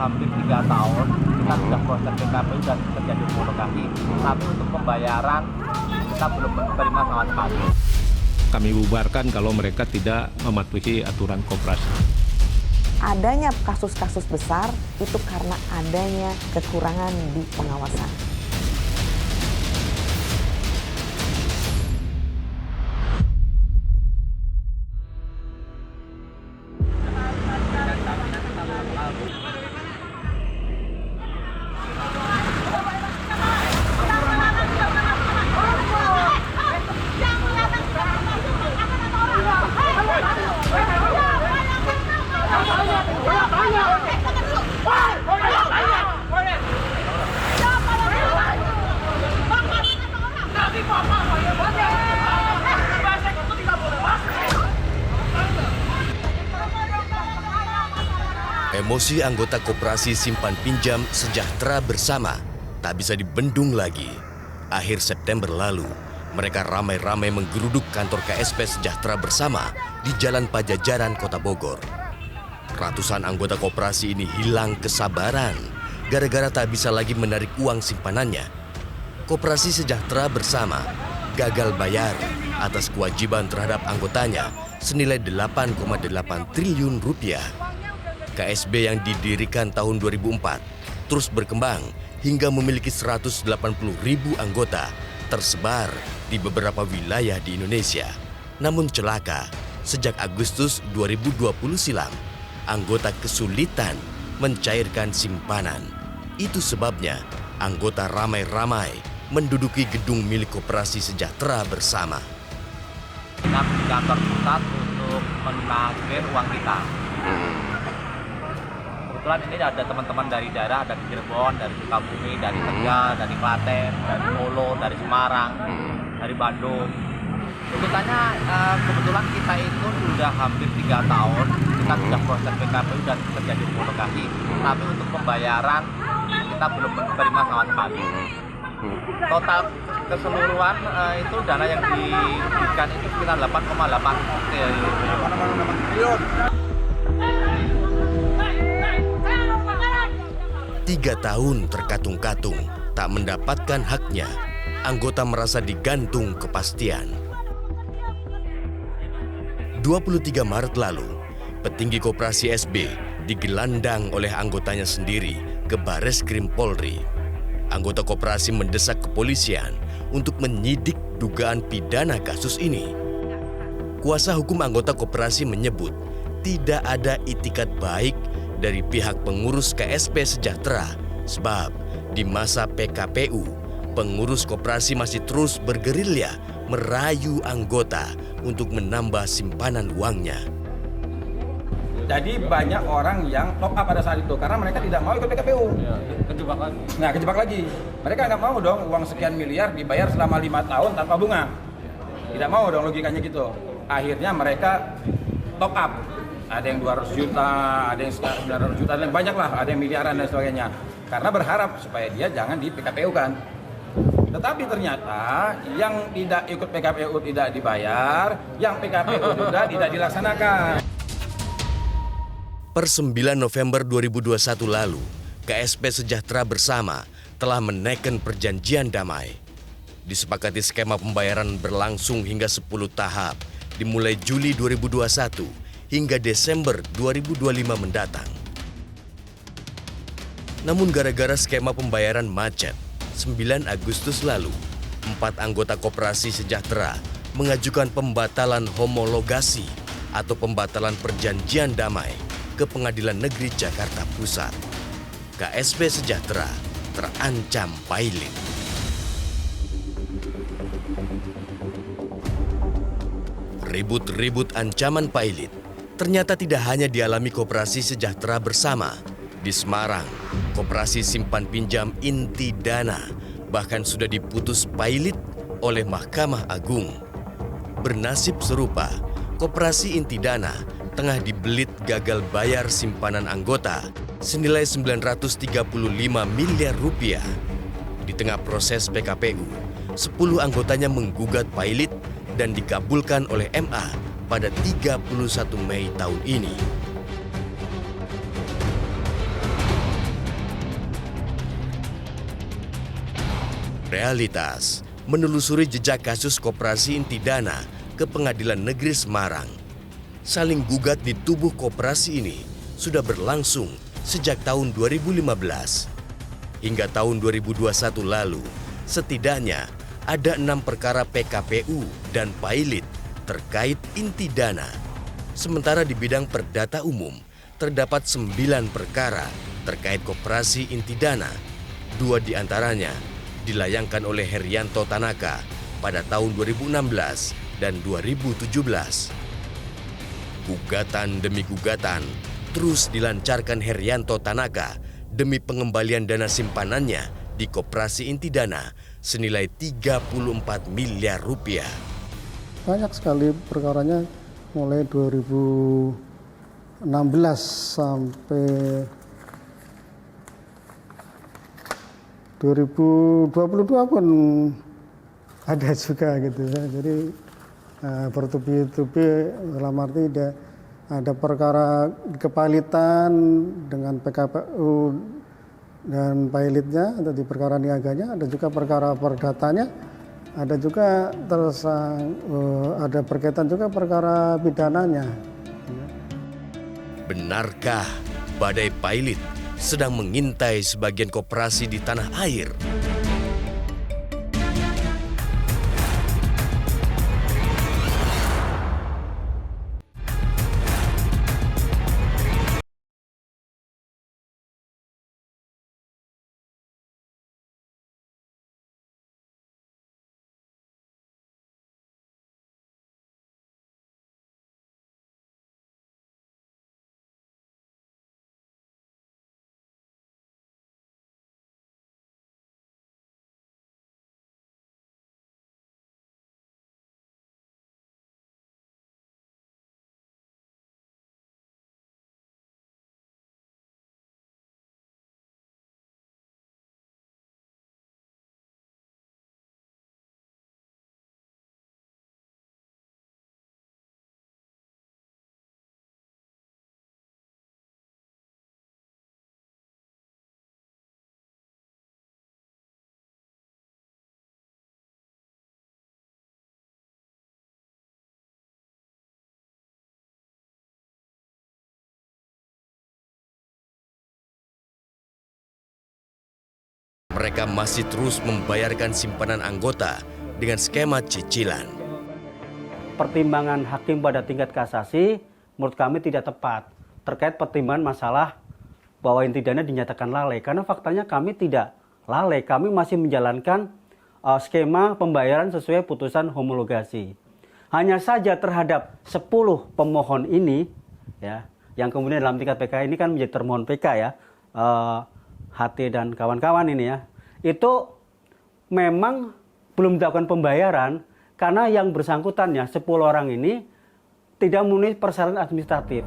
hampir 3 tahun kita sudah proses PKPU dan terjadi homologasi, tapi untuk pembayaran kita belum menerima sama sekali. Kami bubarkan kalau mereka tidak mematuhi aturan koperasi. Adanya kasus-kasus besar itu karena adanya kekurangan di pengawasan. Emosi anggota Koperasi Simpan Pinjam Sejahtera Bersama tak bisa dibendung lagi. Akhir September lalu, mereka ramai-ramai menggeruduk kantor KSP Sejahtera Bersama di Jalan Pajajaran, Kota Bogor. Ratusan anggota koperasi ini hilang kesabaran gara-gara tak bisa lagi menarik uang simpanannya. Koperasi Sejahtera Bersama gagal bayar atas kewajiban terhadap anggotanya senilai 8,8 triliun rupiah. KSB yang didirikan tahun 2004 terus berkembang hingga memiliki 180.000 anggota tersebar di beberapa wilayah di Indonesia. Namun celaka, sejak Agustus 2020 silam, anggota kesulitan mencairkan simpanan. Itu sebabnya anggota ramai-ramai menduduki gedung milik Koperasi Sejahtera Bersama. Kita di kantor pusat untuk menagih uang kita. Kebetulan ini ada teman-teman dari daerah, dari Cirebon, dari Sukabumi, dari Tegal, dari Klaten, dari Solo, dari Semarang, dari Bandung. Tuntutannya kebetulan kita itu sudah hampir 3 tahun kita sudah proses PKPU dan terjadi homologasi, tapi untuk pembayaran kita belum menerima sama sekali. Total keseluruhan itu dana yang diberikan itu sekitar 8,8 triliun. 3 tahun terkatung-katung tak mendapatkan haknya, anggota merasa digantung kepastian. 23 Maret lalu, petinggi Koperasi SB digelandang oleh anggotanya sendiri ke Bareskrim Polri. Anggota koperasi mendesak kepolisian untuk menyidik dugaan pidana kasus ini. Kuasa hukum anggota koperasi menyebut tidak ada itikat baik dari pihak pengurus KSP Sejahtera, sebab di masa PKPU, pengurus koperasi masih terus bergerilya merayu anggota untuk menambah simpanan uangnya. Jadi banyak orang yang top up pada saat itu karena mereka tidak mau ikut PKPU. Ya, kejebak lagi. Nah, kejebak lagi. Mereka nggak mau dong uang sekian miliar dibayar selama 5 tahun tanpa bunga. Tidak mau dong, logikanya gitu. Akhirnya mereka top up. Ada yang 200 juta, ada yang 900 juta, dan banyak lah, ada yang miliaran dan sebagainya. Karena berharap supaya dia jangan di PKPU kan. Tetapi ternyata yang tidak ikut PKPU tidak dibayar, yang PKPU juga tidak dilaksanakan. Per 9 November 2021 lalu, KSP Sejahtera Bersama telah menaikkan perjanjian damai. Disepakati skema pembayaran berlangsung hingga 10 tahap, dimulai Juli 2021 hingga Desember 2025 mendatang. Namun gara-gara skema pembayaran macet, 9 Agustus lalu, 4 anggota Koperasi Sejahtera mengajukan pembatalan homologasi atau pembatalan perjanjian damai ke Pengadilan Negeri Jakarta Pusat. KSP Sejahtera terancam pailit. Ribut-ribut ancaman pailit ternyata tidak hanya dialami Koperasi Sejahtera Bersama. Di Semarang, Koperasi Simpan Pinjam Intidana bahkan sudah diputus pailit oleh Mahkamah Agung. Bernasib serupa, Koperasi Intidana tengah dibelit gagal bayar simpanan anggota senilai 935 miliar rupiah. Di tengah proses PKPU, 10 anggotanya menggugat pailit dan dikabulkan oleh MA pada 31 Mei tahun ini. Realitas, menelusuri jejak kasus koperasi inti dana ke Pengadilan Negeri Semarang. Saling gugat di tubuh koperasi ini sudah berlangsung sejak tahun 2015. Hingga tahun 2021 lalu, setidaknya ada 6 perkara PKPU dan Pailit terkait inti dana. Sementara di bidang perdata umum, terdapat 9 perkara terkait koperasi inti dana. 2 diantaranya dilayangkan oleh Herianto Tanaka pada tahun 2016 dan 2017. Gugatan demi gugatan terus dilancarkan Herianto Tanaka demi pengembalian dana simpanannya di koperasi inti dana senilai 34 miliar rupiah. Banyak sekali perkaranya, mulai 2016 sampai 2022 pun ada juga gitu ya. Jadi bertubi-tubi, dalam arti ada perkara kepalitan dengan PKPU dan Pailitnya, atau di perkara niaganya, ada juga perkara perdatanya, ada juga ada berkaitan juga perkara pidananya. Benarkah badai Pailit sedang mengintai sebagian koperasi di tanah air? Mereka masih terus membayarkan simpanan anggota dengan skema cicilan. Pertimbangan hakim pada tingkat kasasi menurut kami tidak tepat terkait pertimbangan masalah bahwa inti dana dinyatakan lalai. Karena faktanya kami tidak lalai, kami masih menjalankan skema pembayaran sesuai putusan homologasi. Hanya saja terhadap 10 pemohon ini, ya, yang kemudian dalam tingkat PK ini kan menjadi termohon PK ya, HT dan kawan-kawan ini ya, itu memang belum dilakukan pembayaran karena yang bersangkutannya 10 orang ini tidak memenuhi persyaratan administratif.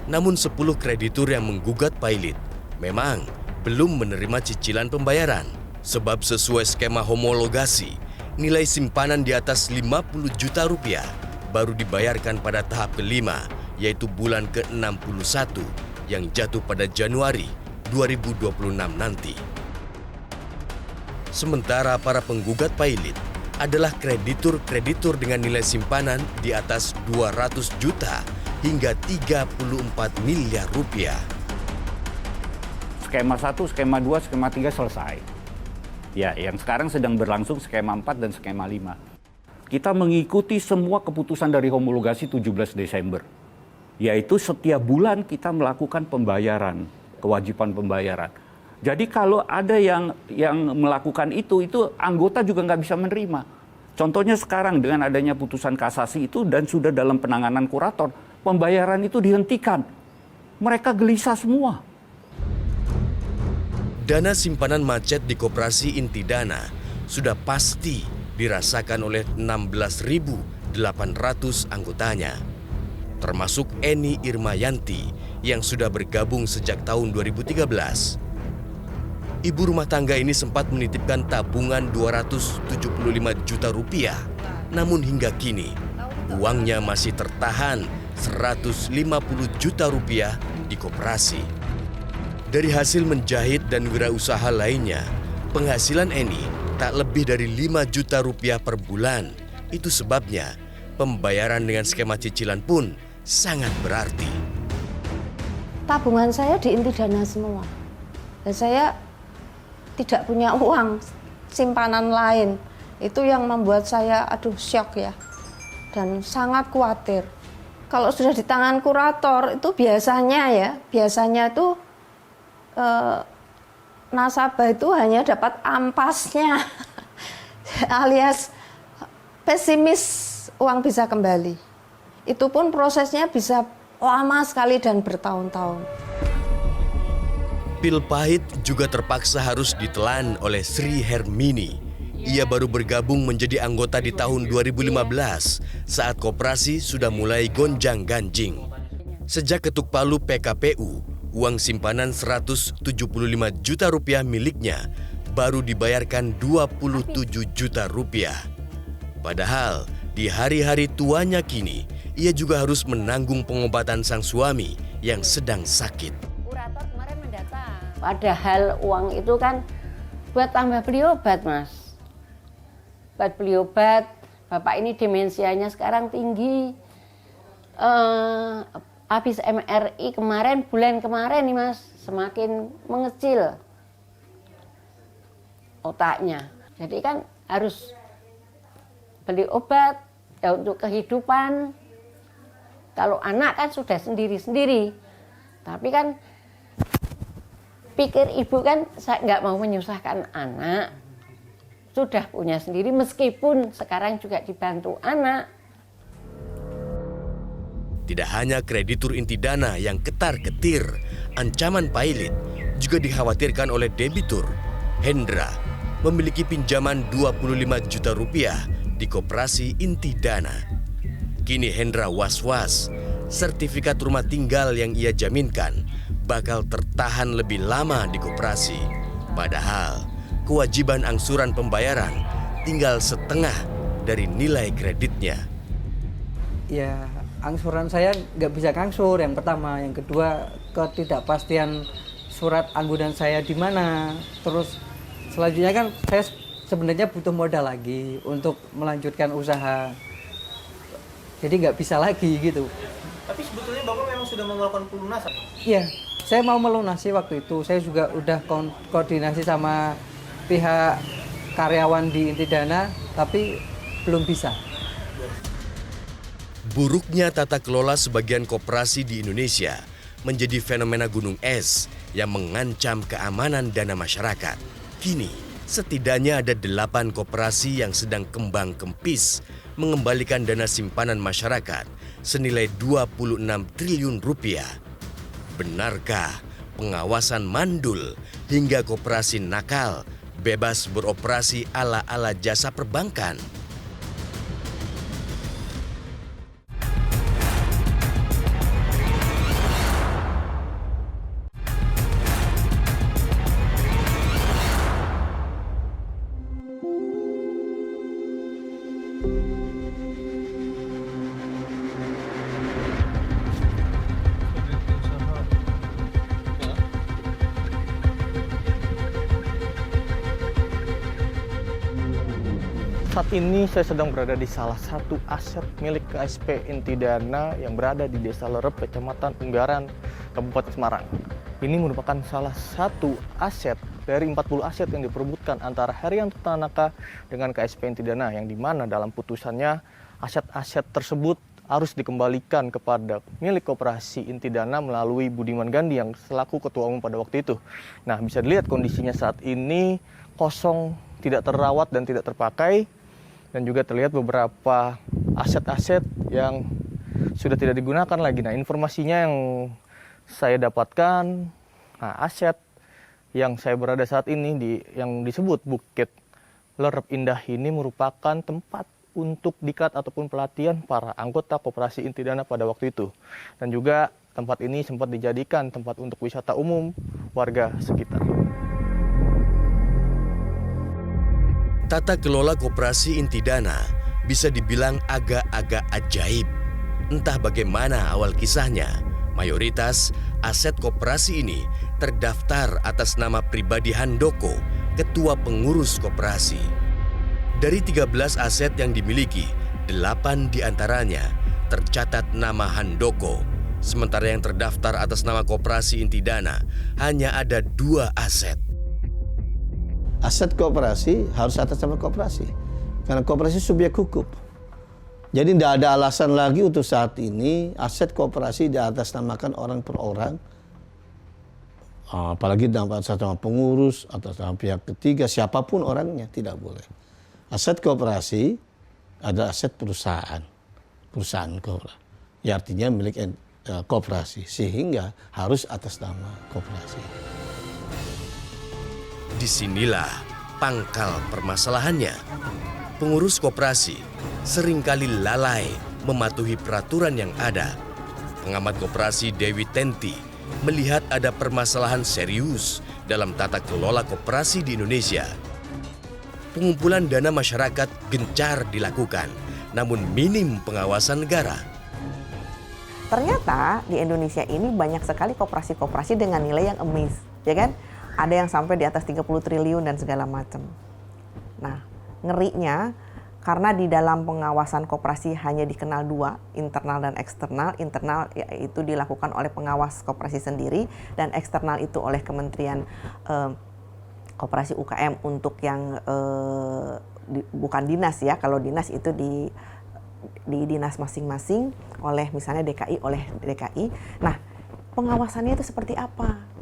Namun 10 kreditur yang menggugat Pailit memang belum menerima cicilan pembayaran sebab sesuai skema homologasi nilai simpanan di atas 50 juta rupiah baru dibayarkan pada tahap kelima, yaitu bulan ke-61 yang jatuh pada Januari 2026 nanti. Sementara para penggugat Pailit adalah kreditur-kreditur dengan nilai simpanan di atas 200 juta hingga 34 miliar rupiah. Skema 1, skema 2, skema 3 selesai. Ya, yang sekarang sedang berlangsung skema 4 dan skema 5. Kita mengikuti semua keputusan dari homologasi 17 Desember. Yaitu setiap bulan kita melakukan pembayaran, kewajiban pembayaran. Jadi kalau ada yang melakukan itu anggota juga nggak bisa menerima. Contohnya sekarang dengan adanya putusan kasasi itu dan sudah dalam penanganan kurator, pembayaran itu dihentikan. Mereka gelisah semua. Dana simpanan macet di koperasi inti dana sudah pasti dirasakan oleh 16.800 anggotanya. Termasuk Eni Irmayanti yang sudah bergabung sejak tahun 2013. Ibu rumah tangga ini sempat menitipkan tabungan 275 juta rupiah. Namun hingga kini, uangnya masih tertahan 150 juta rupiah di koperasi. Dari hasil menjahit dan wirausaha lainnya, Penghasilan Eni tak lebih dari 5 juta rupiah per bulan. Itu sebabnya pembayaran dengan skema cicilan pun sangat berarti. Tabungan saya di inti dana semua. Dan saya tidak punya uang simpanan lain. Itu yang membuat saya syok ya. Dan sangat khawatir. Kalau sudah di tangan kurator itu biasanya itu nasabah itu hanya dapat ampasnya alias pesimis uang bisa kembali. Itu pun prosesnya bisa lama sekali dan bertahun-tahun. Pil pahit juga terpaksa harus ditelan oleh Sri Hermini. Ia baru bergabung menjadi anggota di tahun 2015 saat koperasi sudah mulai gonjang-ganjing. Sejak ketuk palu PKPU, uang simpanan 175 juta rupiah miliknya baru dibayarkan 27 juta rupiah. Padahal di hari-hari tuanya kini, ia juga harus menanggung pengobatan sang suami yang sedang sakit. Kurator kemarin mendatang. Padahal uang itu kan buat tambah beli obat, Mas. Buat beli obat, bapak ini demensianya sekarang tinggi. Habis MRI bulan kemarin nih Mas, semakin mengecil otaknya. Jadi kan harus beli obat ya untuk kehidupan. Kalau anak kan sudah sendiri-sendiri. Tapi kan pikir ibu kan saya nggak mau menyusahkan anak. Sudah punya sendiri meskipun sekarang juga dibantu anak. Tidak hanya kreditur inti dana yang ketar-ketir, ancaman pailit juga dikhawatirkan oleh debitur. Hendra memiliki pinjaman 25 juta rupiah di koperasi inti dana. Kini Hendra was-was, sertifikat rumah tinggal yang ia jaminkan bakal tertahan lebih lama di koperasi. Padahal kewajiban angsuran pembayaran tinggal setengah dari nilai kreditnya. Ya, angsuran saya nggak bisa ngangsur yang pertama. Yang kedua, ketidakpastian surat anggunan saya di mana. Terus selanjutnya kan saya sebenarnya butuh modal lagi untuk melanjutkan usaha. Jadi nggak bisa lagi gitu. Tapi sebetulnya Bapak memang sudah melakukan pelunasan? Iya, saya mau melunasi waktu itu. Saya juga udah koordinasi sama pihak karyawan di inti dana, tapi belum bisa. Buruknya tata kelola sebagian koperasi di Indonesia menjadi fenomena gunung es yang mengancam keamanan dana masyarakat. Kini, setidaknya ada 8 koperasi yang sedang kembang kempis mengembalikan dana simpanan masyarakat senilai 26 triliun rupiah. Benarkah pengawasan mandul hingga koperasi nakal bebas beroperasi ala-ala jasa perbankan? Saat ini saya sedang berada di salah satu aset milik KSP Inti Dana yang berada di Desa Lerep, Kecamatan Unggaran, Kabupaten Semarang. Ini merupakan salah satu aset dari 40 aset yang diperebutkan antara Herianto Tanaka dengan KSP Inti Dana, yang dimana dalam putusannya aset-aset tersebut harus dikembalikan kepada milik koperasi Inti Dana melalui Budiman Gandhi yang selaku ketua umum pada waktu itu. Nah, bisa dilihat kondisinya saat ini kosong, tidak terawat dan tidak terpakai. Dan juga terlihat beberapa aset-aset yang sudah tidak digunakan lagi. Nah, informasinya yang saya dapatkan, aset yang saya berada saat ini yang disebut Bukit Lerep Indah ini merupakan tempat untuk dikat ataupun pelatihan para anggota koperasi Inti Dana pada waktu itu. Dan juga tempat ini sempat dijadikan tempat untuk wisata umum warga sekitar. Tata kelola koperasi Inti Dana bisa dibilang agak-agak ajaib. Entah bagaimana awal kisahnya, mayoritas aset koperasi ini terdaftar atas nama pribadi Handoko ketua pengurus koperasi. Dari 13 aset yang dimiliki, 8 diantaranya tercatat nama Handoko, sementara yang terdaftar atas nama Koperasi Intidana hanya ada 2 aset. Aset koperasi harus atas nama koperasi, karena koperasi subjek hukum. Jadi tidak ada alasan lagi untuk saat ini aset koperasi diatasnamakan orang per orang, apalagi atas nama pengurus, atas nama pihak ketiga, siapapun orangnya, tidak boleh. Aset koperasi adalah aset perusahaan koperasi. Ya, artinya milik koperasi, sehingga harus atas nama koperasi. Disinilah pangkal permasalahannya. Pengurus koperasi seringkali lalai mematuhi peraturan yang ada. Pengamat koperasi Dewi Tenti melihat ada permasalahan serius dalam tata kelola koperasi di Indonesia. Pengumpulan dana masyarakat gencar dilakukan, namun minim pengawasan negara. Ternyata di Indonesia ini banyak sekali koperasi-koperasi dengan nilai yang emis, ya kan? Ada yang sampai di atas 30 triliun dan segala macam. Nah, ngerinya karena di dalam pengawasan koperasi hanya dikenal 2, internal dan eksternal. Internal itu dilakukan oleh pengawas koperasi sendiri dan eksternal itu oleh Kementerian Koperasi UKM untuk yang bukan dinas ya. Kalau dinas itu di dinas masing-masing oleh misalnya DKI oleh DKI. Nah, pengawasannya itu seperti apa?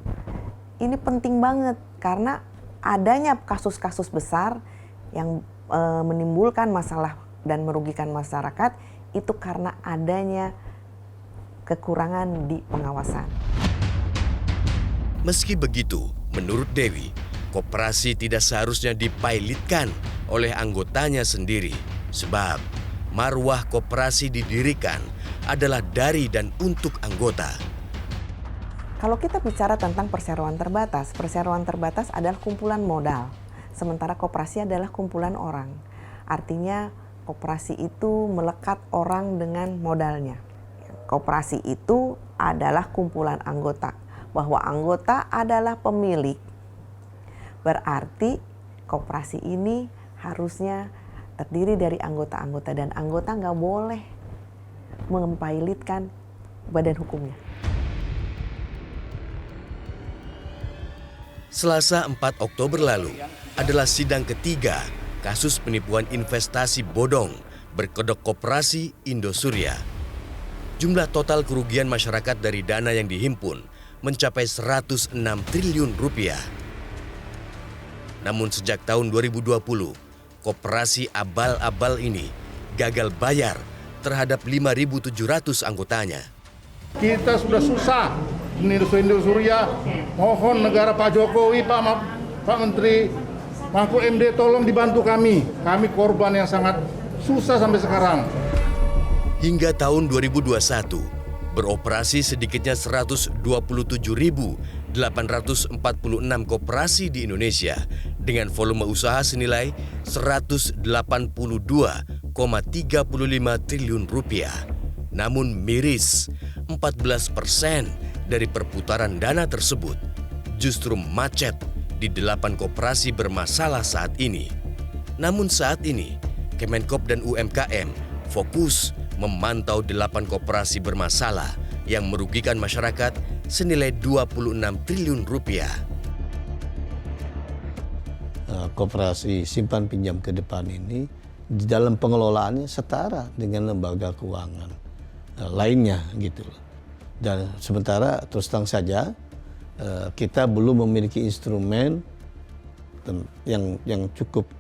Ini penting banget karena adanya kasus-kasus besar yang menimbulkan masalah dan merugikan masyarakat itu karena adanya kekurangan di pengawasan. Meski begitu, menurut Dewi, koperasi tidak seharusnya dipilotkan oleh anggotanya sendiri, sebab marwah koperasi didirikan adalah dari dan untuk anggota. Kalau kita bicara tentang perseroan terbatas adalah kumpulan modal, sementara koperasi adalah kumpulan orang. Artinya koperasi itu melekat orang dengan modalnya. Koperasi itu adalah kumpulan anggota, bahwa anggota adalah pemilik. Berarti koperasi ini harusnya terdiri dari anggota-anggota dan anggota nggak boleh mempilotkan badan hukumnya. Selasa 4 Oktober lalu adalah sidang ketiga kasus penipuan investasi bodong berkedok Koperasi Indosurya. Jumlah total kerugian masyarakat dari dana yang dihimpun mencapai 106 triliun rupiah. Namun sejak tahun 2020, koperasi abal-abal ini gagal bayar terhadap 5.700 anggotanya. Kita sudah susah, Indosurya, mohon negara Pak Jokowi, Pak Menteri, Mahfud MD tolong dibantu kami. Kami korban yang sangat susah sampai sekarang. Hingga tahun 2021, beroperasi sedikitnya 127.846 koperasi di Indonesia dengan volume usaha senilai 182,35 triliun rupiah. Namun miris, 14% dari perputaran dana tersebut justru macet di 8 koperasi bermasalah saat ini. Namun saat ini, Kemenkop dan UMKM fokus memantau 8 koperasi bermasalah yang merugikan masyarakat senilai 26 triliun rupiah. Koperasi simpan pinjam ke depan ini di dalam pengelolaannya setara dengan lembaga keuangan lainnya gitu. Dan sementara terus terang saja kita belum memiliki instrumen yang cukup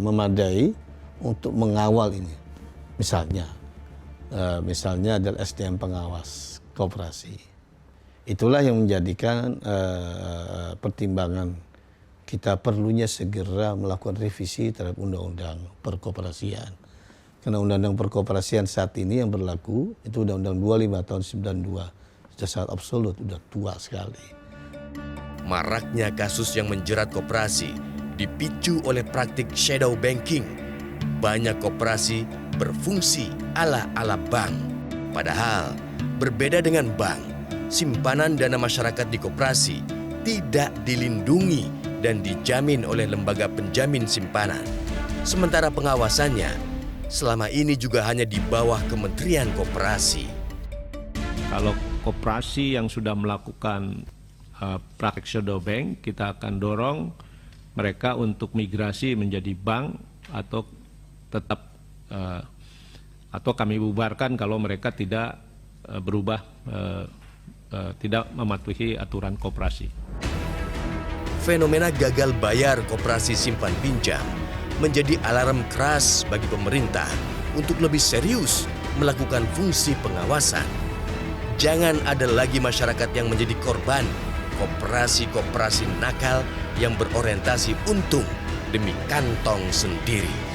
memadai untuk mengawal ini. Misalnya adalah SDM pengawas koperasi. Itulah yang menjadikan pertimbangan kita perlunya segera melakukan revisi terhadap undang-undang perkoperasian. Karena undang-undang perkoperasian saat ini yang berlaku itu undang-undang 25 tahun 92 sudah sangat absolut, sudah tua sekali. Maraknya kasus yang menjerat koperasi dipicu oleh praktik shadow banking. Banyak koperasi berfungsi ala-ala bank. Padahal berbeda dengan bank, simpanan dana masyarakat di koperasi tidak dilindungi dan dijamin oleh lembaga penjamin simpanan. Sementara pengawasannya selama ini juga hanya di bawah Kementerian Koperasi. Kalau koperasi yang sudah melakukan praktek shadow bank, kita akan dorong mereka untuk migrasi menjadi bank atau tetap atau kami bubarkan kalau mereka tidak berubah, tidak mematuhi aturan koperasi. Fenomena gagal bayar koperasi simpan pinjam menjadi alarm keras bagi pemerintah untuk lebih serius melakukan fungsi pengawasan. Jangan ada lagi masyarakat yang menjadi korban koperasi-koperasi nakal yang berorientasi untung demi kantong sendiri.